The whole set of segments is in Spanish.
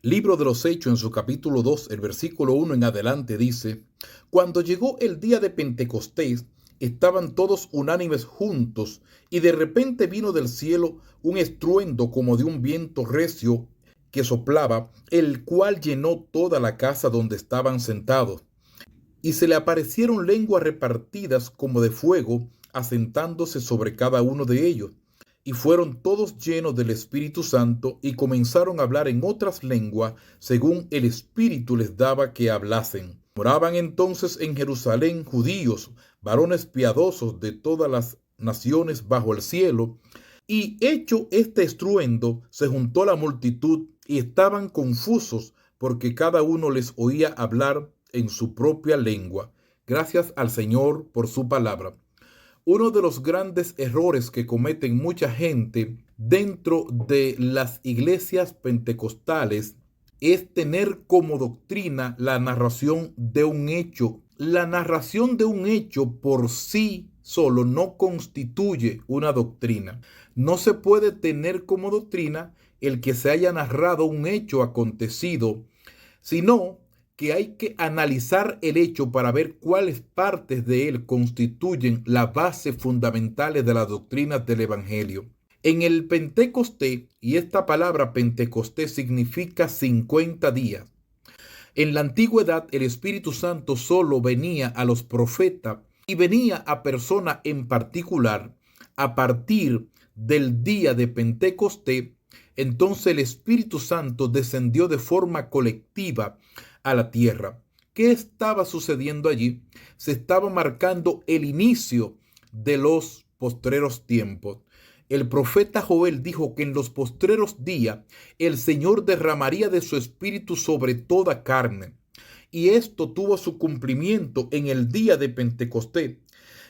Libro de los Hechos en su capítulo 2, el versículo 1 en adelante dice: Cuando llegó el día de Pentecostés, estaban todos unánimes juntos, y de repente vino del cielo un estruendo como de un viento recio que soplaba, el cual llenó toda la casa donde estaban sentados. Y se le aparecieron lenguas repartidas como de fuego, asentándose sobre cada uno de ellos. Y fueron todos llenos del Espíritu Santo y comenzaron a hablar en otras lenguas, según el Espíritu les daba que hablasen. Moraban entonces en Jerusalén judíos, varones piadosos de todas las naciones bajo el cielo. Y hecho este estruendo, se juntó la multitud y estaban confusos, porque cada uno les oía hablar en su propia lengua. Gracias al Señor por su palabra. Uno de los grandes errores que cometen mucha gente dentro de las iglesias pentecostales es tener como doctrina la narración de un hecho. La narración de un hecho por sí solo no constituye una doctrina. No se puede tener como doctrina el que se haya narrado un hecho acontecido, sino que hay que analizar el hecho para ver cuáles partes de él constituyen las bases fundamentales de las doctrinas del Evangelio. En el Pentecostés, y esta palabra Pentecostés significa 50 días, en la antigüedad el Espíritu Santo solo venía a los profetas y venía a personas en particular a partir del día de Pentecostés. Entonces el Espíritu Santo descendió de forma colectiva a la tierra. ¿Qué estaba sucediendo allí? Se estaba marcando el inicio de los postreros tiempos. El profeta Joel dijo que en los postreros días el Señor derramaría de su espíritu sobre toda carne. Y esto tuvo su cumplimiento en el día de Pentecostés.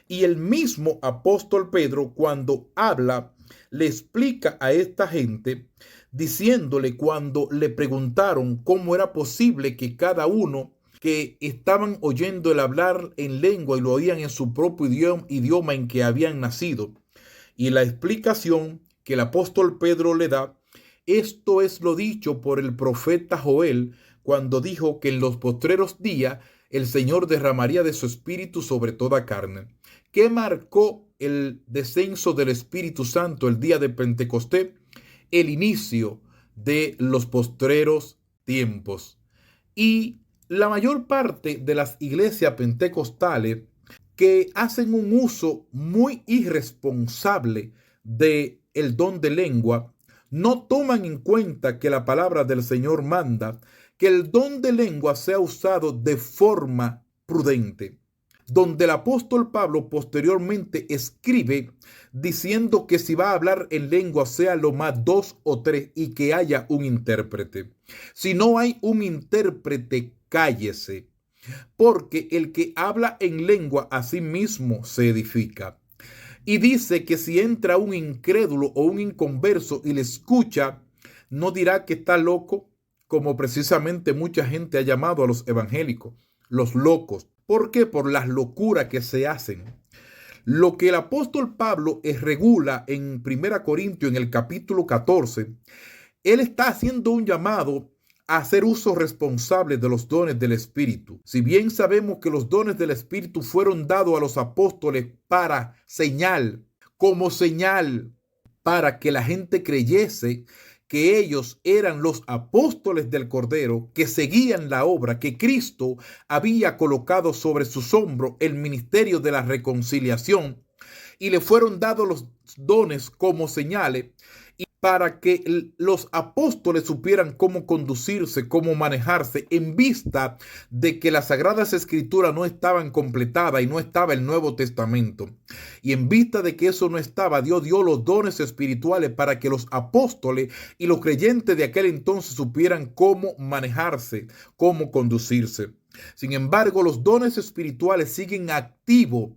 Y el mismo apóstol Pedro, cuando habla, le explica a esta gente, diciéndole cuando le preguntaron cómo era posible que cada uno que estaban oyendo el hablar en lengua y lo oían en su propio idioma en que habían nacido. Y la explicación que el apóstol Pedro le da: esto es lo dicho por el profeta Joel cuando dijo que en los postreros días el Señor derramaría de su espíritu sobre toda carne. ¿Qué marcó el descenso del Espíritu Santo el día de Pentecostés? El inicio de los postreros tiempos. Y la mayor parte de las iglesias pentecostales que hacen un uso muy irresponsable de el don de lengua, no toman en cuenta que la palabra del Señor manda que el don de lengua sea usado de forma prudente, donde el apóstol Pablo posteriormente escribe diciendo que si va a hablar en lengua sea lo más 2 o 3 y que haya un intérprete. Si no hay un intérprete, cállese, porque el que habla en lengua a sí mismo se edifica. Y dice que si entra un incrédulo o un inconverso y le escucha, no dirá que está loco, como precisamente mucha gente ha llamado a los evangélicos, los locos. ¿Por qué? Por las locuras que se hacen. Lo que el apóstol Pablo regula en 1 Corintios en el capítulo 14, él está haciendo un llamado a hacer uso responsable de los dones del Espíritu. Si bien sabemos que los dones del Espíritu fueron dados a los apóstoles para señal, como señal, para que la gente creyese que ellos eran los apóstoles del Cordero, que seguían la obra que Cristo había colocado sobre sus hombros, el ministerio de la reconciliación, y le fueron dados los dones como señales, y para que los apóstoles supieran cómo conducirse, cómo manejarse, en vista de que las Sagradas Escrituras no estaban completadas y no estaba el Nuevo Testamento. Y en vista de que eso no estaba, Dios dio los dones espirituales para que los apóstoles y los creyentes de aquel entonces supieran cómo manejarse, cómo conducirse. Sin embargo, los dones espirituales siguen activos,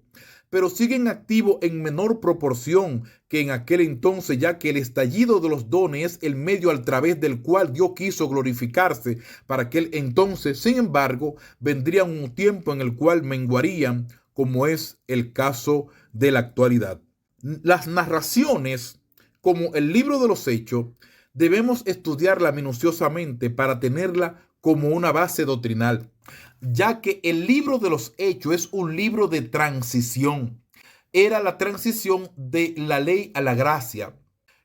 pero siguen activos en menor proporción que en aquel entonces, ya que el estallido de los dones es el medio a través del cual Dios quiso glorificarse para aquel entonces. Sin embargo, vendría un tiempo en el cual menguarían, como es el caso de la actualidad. Las narraciones, como el libro de los Hechos, Debemos estudiarla minuciosamente para tenerla como una base doctrinal, ya que el libro de los Hechos es un libro de transición. Era la transición de la ley a la gracia.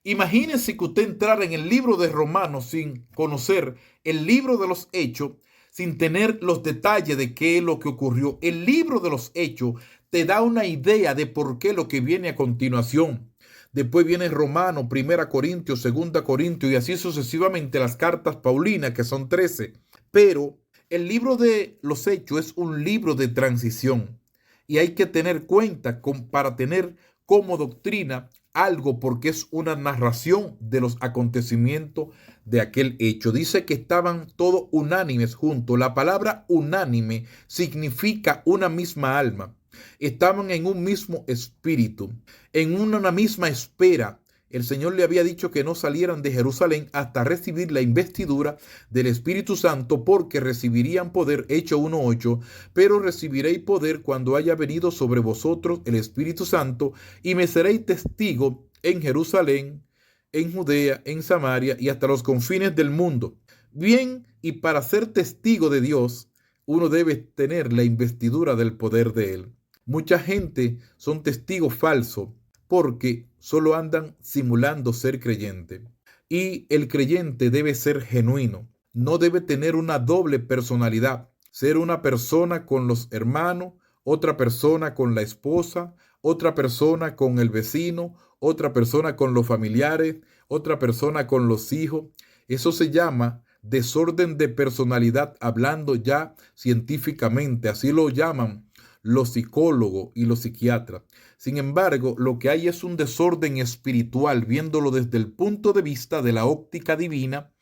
Imagínense que usted entrara en el libro de Romanos sin conocer el libro de los Hechos, sin tener los detalles de qué es lo que ocurrió. El libro de los Hechos te da una idea de por qué lo que viene a continuación. Después viene Romanos, Primera Corintios, Segunda Corintios y así sucesivamente las cartas paulinas, que son 13. Pero el libro de los Hechos es un libro de transición y hay que tener cuenta para tener como doctrina algo, porque es una narración de los acontecimientos de aquel hecho. Dice que estaban todos unánimes juntos. La palabra unánime significa una misma alma. Estaban en un mismo espíritu, en una misma espera. El Señor le había dicho que no salieran de Jerusalén hasta recibir la investidura del Espíritu Santo, porque recibirían poder, Hechos 1:8, pero recibiréis poder cuando haya venido sobre vosotros el Espíritu Santo, y me seréis testigo en Jerusalén, en Judea, en Samaria y hasta los confines del mundo. Bien, y para ser testigo de Dios, uno debe tener la investidura del poder de Él. Mucha gente son testigos falsos porque solo andan simulando ser creyente. Y el creyente debe ser genuino, no debe tener una doble personalidad, ser una persona con los hermanos, otra persona con la esposa, otra persona con el vecino, otra persona con los familiares, otra persona con los hijos. Eso se llama desorden de personalidad, hablando ya científicamente, así lo llaman los psicólogos y los psiquiatras. Sin embargo, lo que hay es un desorden espiritual, viéndolo desde el punto de vista de la óptica divina.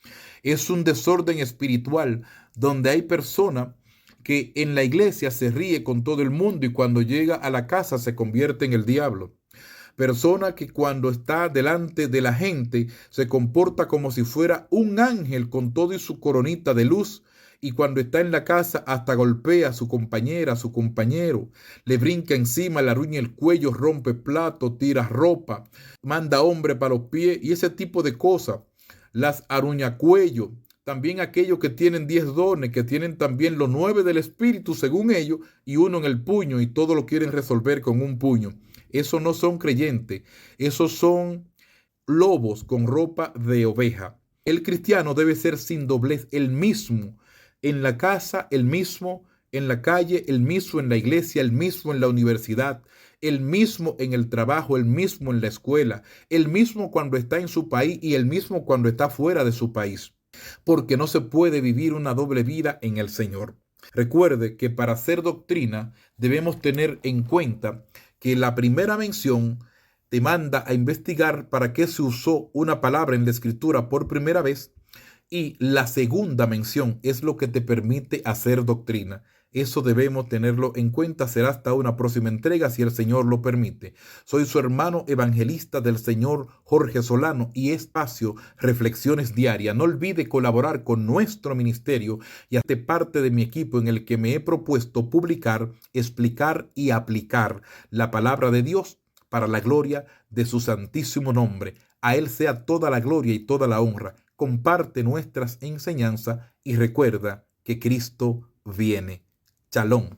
Es un desorden espiritual donde hay personas que en la iglesia se ríe con todo el mundo y cuando llega a la casa se convierte en el diablo. Persona que cuando está delante de la gente se comporta como si fuera un ángel con todo y su coronita de luz, y cuando está en la casa hasta golpea a su compañera, a su compañero, le brinca encima, le arruña el cuello, rompe plato, tira ropa, manda hombre para los pies y ese tipo de cosas. Las arruña cuello. También aquellos que tienen 10 dones, que tienen también los 9 del Espíritu según ellos, y uno en el puño, y todo lo quieren resolver con un puño. Esos no son creyentes, esos son lobos con ropa de oveja. El cristiano debe ser sin doblez, el mismo en la casa, el mismo en la calle, el mismo en la iglesia, el mismo en la universidad, el mismo en el trabajo, el mismo en la escuela, el mismo cuando está en su país y el mismo cuando está fuera de su país, porque no se puede vivir una doble vida en el Señor. Recuerde que para hacer doctrina debemos tener en cuenta que la primera mención te manda a investigar para qué se usó una palabra en la escritura por primera vez, y la segunda mención es lo que te permite hacer doctrina. Eso debemos tenerlo en cuenta. Será hasta una próxima entrega si el Señor lo permite. Soy su hermano evangelista del Señor, Jorge Solano, y espacio Reflexiones Diarias. No olvide colaborar con nuestro ministerio y hazte parte de mi equipo en el que me he propuesto publicar, explicar y aplicar la palabra de Dios para la gloria de su santísimo nombre. A Él sea toda la gloria y toda la honra. Comparte nuestras enseñanzas y recuerda que Cristo viene. Shalom.